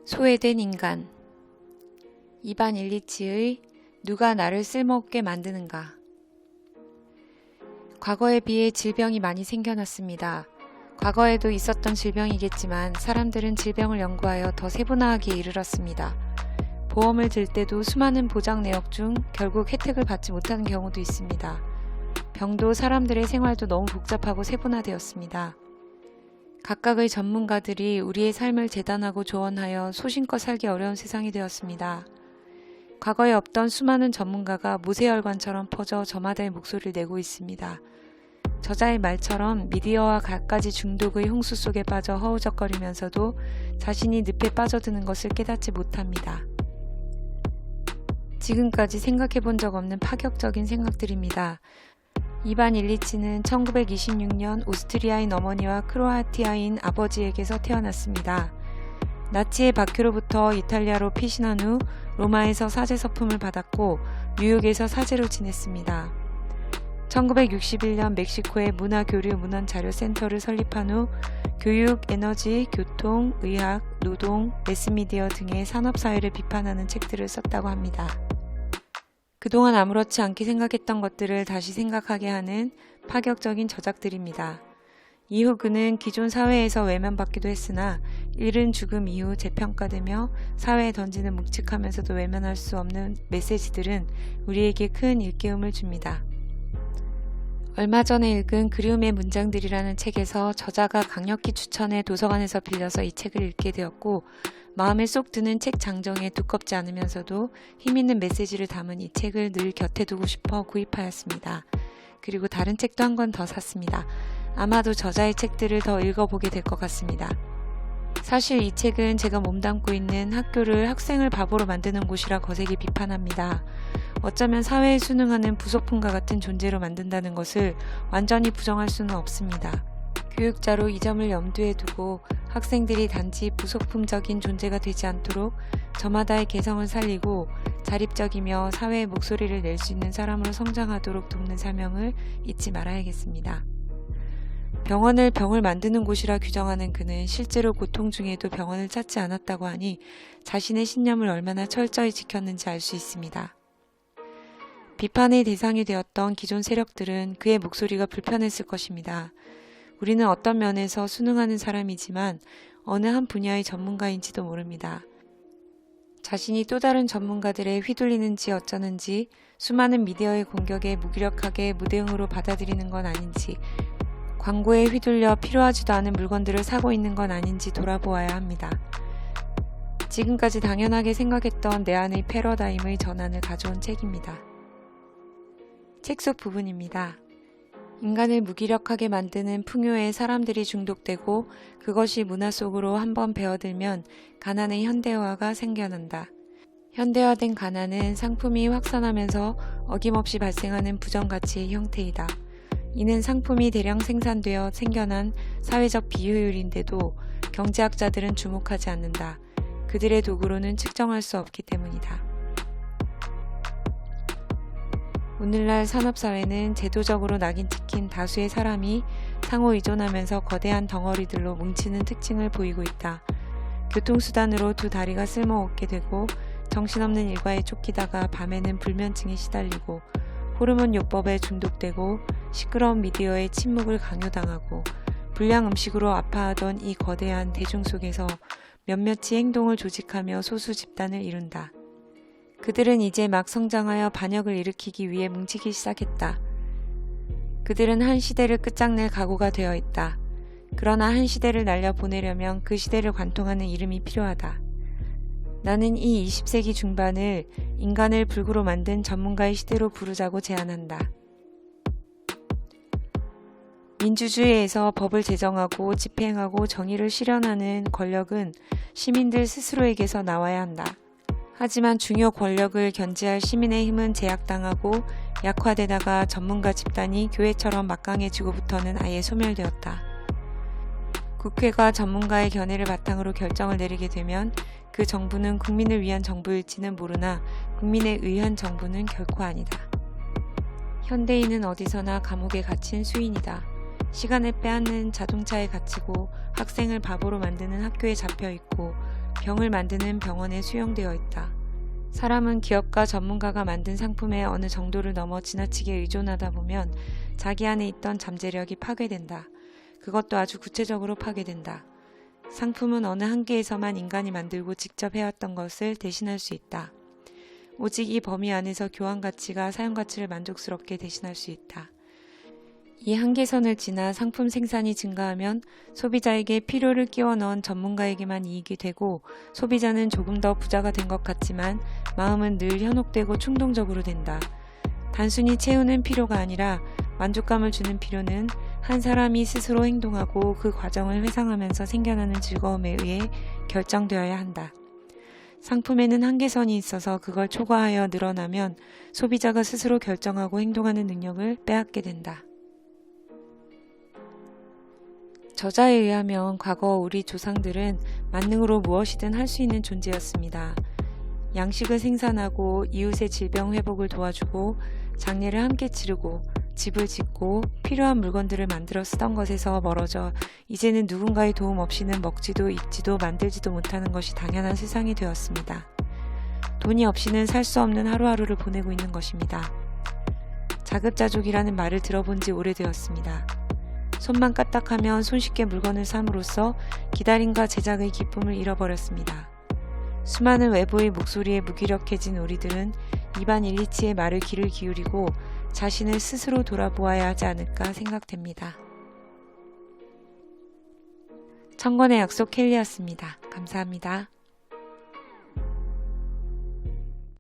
소외된 인간. 이반 일리치의 누가 나를 쓸모없게 만드는가. 과거에 비해 질병이 많이 생겨났습니다. 과거에도 있었던 질병이겠지만 사람들은 질병을 연구하여 더 세분화하기에 이르렀습니다. 보험을 들 때도 수많은 보장 내역 중 결국 혜택을 받지 못하는 경우도 있습니다. 병도 사람들의 생활도 너무 복잡하고 세분화되었습니다. 각각의 전문가들이 우리의 삶을 재단하고 조언하여 소신껏 살기 어려운 세상이 되었습니다. 과거에 없던 수많은 전문가가 모세혈관처럼 퍼져 저마다의 목소리를 내고 있습니다. 저자의 말처럼 미디어와 갖가지 중독의 홍수 속에 빠져 허우적거리면서도 자신이 늪에 빠져드는 것을 깨닫지 못합니다. 지금까지 생각해 본 적 없는 파격적인 생각들입니다. 이반 일리치는 1926년 오스트리아인 어머니와 크로아티아인 아버지에게서 태어났습니다. 나치의 박해로부터 이탈리아로 피신한 후 로마에서 사제 서품을 받았고 뉴욕에서 사제로 지냈습니다. 1961년 멕시코의 문화교류문헌자료센터를 설립한 후 교육, 에너지, 교통, 의학, 노동, 매스미디어 등의 산업사회를 비판하는 책들을 썼다고 합니다. 그동안 아무렇지 않게 생각했던 것들을 다시 생각하게 하는 파격적인 저작들입니다. 이후 그는 기존 사회에서 외면받기도 했으나 이른 죽음 이후 재평가되며 사회에 던지는 묵직하면서도 외면할 수 없는 메시지들은 우리에게 큰 일깨움을 줍니다. 얼마 전에 읽은 그리움의 문장들이라는 책에서 저자가 강력히 추천해 도서관에서 빌려서 이 책을 읽게 되었고 마음에 쏙 드는 책 장정에 두껍지 않으면서도 힘있는 메시지를 담은 이 책을 늘 곁에 두고 싶어 구입하였습니다. 그리고 다른 책도 한 권 더 샀습니다. 아마도 저자의 책들을 더 읽어보게 될 것 같습니다. 사실 이 책은 제가 몸담고 있는 학교를 학생을 바보로 만드는 곳이라 거세게 비판합니다. 어쩌면 사회에 순응하는 부속품과 같은 존재로 만든다는 것을 완전히 부정할 수는 없습니다. 교육자로 이 점을 염두에 두고 학생들이 단지 부속품적인 존재가 되지 않도록 저마다의 개성을 살리고 자립적이며 사회의 목소리를 낼 수 있는 사람으로 성장하도록 돕는 사명을 잊지 말아야겠습니다. 병원을 병을 만드는 곳이라 규정하는 그는 실제로 고통 중에도 병원을 찾지 않았다고 하니 자신의 신념을 얼마나 철저히 지켰는지 알 수 있습니다. 비판의 대상이 되었던 기존 세력들은 그의 목소리가 불편했을 것입니다. 우리는 어떤 면에서 순응하는 사람이지만 어느 한 분야의 전문가인지도 모릅니다. 자신이 또 다른 전문가들에 휘둘리는지 어쩌는지 수많은 미디어의 공격에 무기력하게 무대응으로 받아들이는 건 아닌지 광고에 휘둘려 필요하지도 않은 물건들을 사고 있는 건 아닌지 돌아보아야 합니다. 지금까지 당연하게 생각했던 내 안의 패러다임의 전환을 가져온 책입니다. 책 속 부분입니다. 인간을 무기력하게 만드는 풍요에 사람들이 중독되고 그것이 문화 속으로 한번 배어들면 가난의 현대화가 생겨난다. 현대화된 가난은 상품이 확산하면서 어김없이 발생하는 부정가치의 형태이다. 이는 상품이 대량 생산되어 생겨난 사회적 비효율인데도 경제학자들은 주목하지 않는다. 그들의 도구로는 측정할 수 없기 때문이다. 오늘날 산업사회는 제도적으로 낙인 찍힌 다수의 사람이 상호 의존하면서 거대한 덩어리들로 뭉치는 특징을 보이고 있다. 교통수단으로 두 다리가 쓸모없게 되고 정신없는 일과에 쫓기다가 밤에는 불면증에 시달리고 호르몬 요법에 중독되고 시끄러운 미디어에 침묵을 강요당하고 불량 음식으로 아파하던 이 거대한 대중 속에서 몇몇이 행동을 조직하며 소수 집단을 이룬다. 그들은 이제 막 성장하여 반역을 일으키기 위해 뭉치기 시작했다. 그들은 한 시대를 끝장낼 각오가 되어 있다. 그러나 한 시대를 날려보내려면 그 시대를 관통하는 이름이 필요하다. 나는 이 20세기 중반을 인간을 불구로 만든 전문가의 시대로 부르자고 제안한다. 민주주의에서 법을 제정하고 집행하고 정의를 실현하는 권력은 시민들 스스로에게서 나와야 한다. 하지만 중요 권력을 견제할 시민의 힘은 제약당하고 약화되다가 전문가 집단이 교회처럼 막강해지고부터는 아예 소멸되었다. 국회가 전문가의 견해를 바탕으로 결정을 내리게 되면 그 정부는 국민을 위한 정부일지는 모르나 국민에 의한 정부는 결코 아니다. 현대인은 어디서나 감옥에 갇힌 수인이다. 시간을 빼앗는 자동차에 갇히고 학생을 바보로 만드는 학교에 잡혀있고 병을 만드는 병원에 수용되어 있다. 사람은 기업과 전문가가 만든 상품의 어느 정도를 넘어 지나치게 의존하다 보면 자기 안에 있던 잠재력이 파괴된다. 그것도 아주 구체적으로 파괴된다. 상품은 어느 한계에서만 인간이 만들고 직접 해왔던 것을 대신할 수 있다. 오직 이 범위 안에서 교환 가치가 사용 가치를 만족스럽게 대신할 수 있다. 이 한계선을 지나 상품 생산이 증가하면 소비자에게 필요를 끼워 넣은 전문가에게만 이익이 되고 소비자는 조금 더 부자가 된 것 같지만 마음은 늘 현혹되고 충동적으로 된다. 단순히 채우는 필요가 아니라 만족감을 주는 필요는 한 사람이 스스로 행동하고 그 과정을 회상하면서 생겨나는 즐거움에 의해 결정되어야 한다. 상품에는 한계선이 있어서 그걸 초과하여 늘어나면 소비자가 스스로 결정하고 행동하는 능력을 빼앗게 된다. 저자에 의하면 과거 우리 조상들은 만능으로 무엇이든 할 수 있는 존재였습니다. 양식을 생산하고 이웃의 질병 회복을 도와주고 장례를 함께 치르고 집을 짓고 필요한 물건들을 만들어 쓰던 것에서 멀어져 이제는 누군가의 도움 없이는 먹지도 입지도 만들지도 못하는 것이 당연한 세상이 되었습니다. 돈이 없이는 살 수 없는 하루하루를 보내고 있는 것입니다. 자급자족이라는 말을 들어본 지 오래되었습니다. 손만 까딱하면 손쉽게 물건을 삼으로써 기다림과 제작의 기쁨을 잃어버렸습니다. 수많은 외부의 목소리에 무기력해진 우리들은 이반 일리치의 말을 귀를 기울이고 자신을 스스로 돌아보아야 하지 않을까 생각됩니다. 청건의 약속 켈리였습니다. 감사합니다.